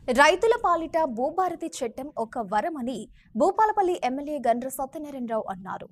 రైతుల పాలిట భూభారతి చట్టం ఒక వరమని భూపాలపల్లి ఎమ్మెల్యే గండ్ర సత్యనారాయణరావు అన్నారు.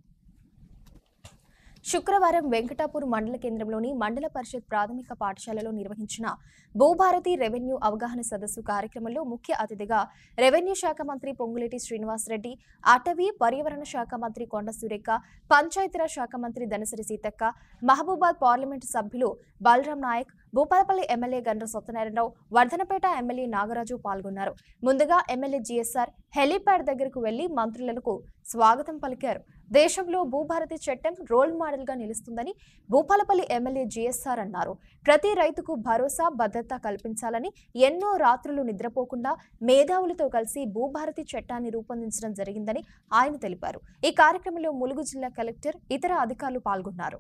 శుక్రవారం వెంకటాపూర్ మండల కేంద్రంలోని మండల పరిషత్ ప్రాథమిక పాఠశాలలో నిర్వహించిన భూభారతి రెవెన్యూ అవగాహన సదస్సు కార్యక్రమంలో ముఖ్య అతిథిగా రెవెన్యూ శాఖ మంత్రి పొంగులేటి శ్రీనివాసరెడ్డి, అటవీ పర్యావరణ శాఖ మంత్రి కొండ సురేఖ, పంచాయతీరాజ్ శాఖ మంత్రి దనసరి సీతక్క, మహబూబాద్ పార్లమెంటు సభ్యులు బలరాం నాయక్, భూపాలపల్లి ఎమ్మెల్యే గండ్ర సత్యనారాయణరావు, వర్ధనపేట ఎమ్మెల్యే నాగరాజు పాల్గొన్నారు. ముందుగా ఎమ్మెల్యే జీఎస్ఆర్ హెలీప్యాడ్ దగ్గరకు వెళ్లి మంత్రులకు స్వాగతం పలికారు. దేశంలో భూభారతి చట్టం రోల్ మోడల్ గా నిలుస్తుందని భూపాలపల్లి ఎమ్మెల్యే జీఎస్ఆర్ అన్నారు. ప్రతి రైతుకు భరోసా, భద్రత కల్పించాలని ఎన్నో రాత్రులు నిద్రపోకుండా మేధావులతో కలిసి భూభారతి చట్టాన్ని రూపొందించడం జరిగిందని ఆయన తెలిపారు. ఈ కార్యక్రమంలో ములుగు జిల్లా కలెక్టర్, ఇతర అధికారులు పాల్గొన్నారు.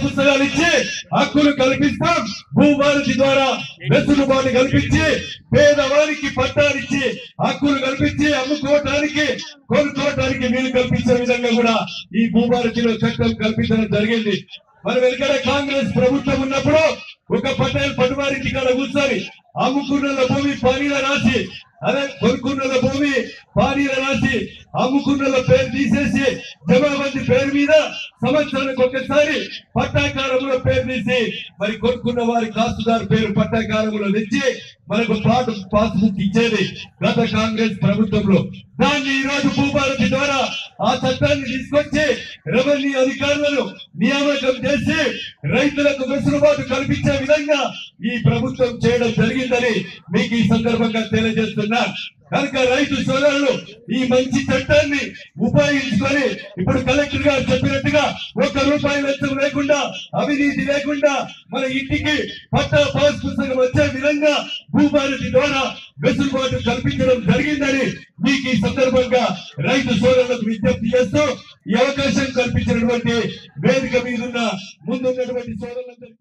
పుస్తకాలు ఇచ్చి హక్కులు కల్పిస్తాం. భూభారతి ద్వారా వెసులుబాటు కల్పించి పేదవారికి పట్టాలిచ్చి హక్కులు కల్పించి అమ్ముకోవటానికి, కొనుక్కోవటానికి వీలు కల్పించే విధంగా కూడా ఈ భూభారతిలో చట్టం కల్పించడం జరిగింది. మరి వెనకడ కాంగ్రెస్ ప్రభుత్వం ఉన్నప్పుడు ఒక పటవారికి కాడ కూర్చొని అమ్ముకున్న భూమి పానీల రాసి, అదే కొనుక్కున్న భూమి పానీల రాసి అమ్ముకున్న పేరు తీసేసి జమాబంది పేరు మీద సంవత్సరానికి ఒకసారి పట్టాకారంలో పేరు తీసి మరి కొనుక్కున్న వారి కాస్తుదారు పేరు పట్టాకారంలో తెచ్చి మనకు పాస్బుక్ ఇచ్చేది గత కాంగ్రెస్ ప్రభుత్వంలో. దాన్ని ఈ రోజు భూభారతి ద్వారా ఆ చట్టాన్ని తీసుకొచ్చి రెవెన్యూ అధికారులను నియామకం చేసి రైతులకు వెసులుబాటు కల్పించే విధంగా ఈ ప్రభుత్వం చేయడం జరిగిందని మీకు ఈ సందర్భంగా తెలియజేస్తున్నా. కనుక రైతు సోదరులు ఈ మంచి చట్టాన్ని ఉపయోగించుకొని ఇప్పుడు కలెక్టర్ గారు చెప్పినట్టుగా ₹1 వెచ్చం లేకుండా, అవినీతి లేకుండా మన ఇంటికి పట్టా పాస్ పుస్తకం వచ్చే విధంగా భూభారతి ద్వారా వెసులుబాటు కల్పించడం జరిగిందని మీకు ఈ సందర్భంగా రైతు సోదరులకు విజ్ఞప్తి చేస్తూ ఈ అవకాశం కల్పించినటువంటి వేదిక మీదున్న ముందున్నటువంటి సోదరులందరికీ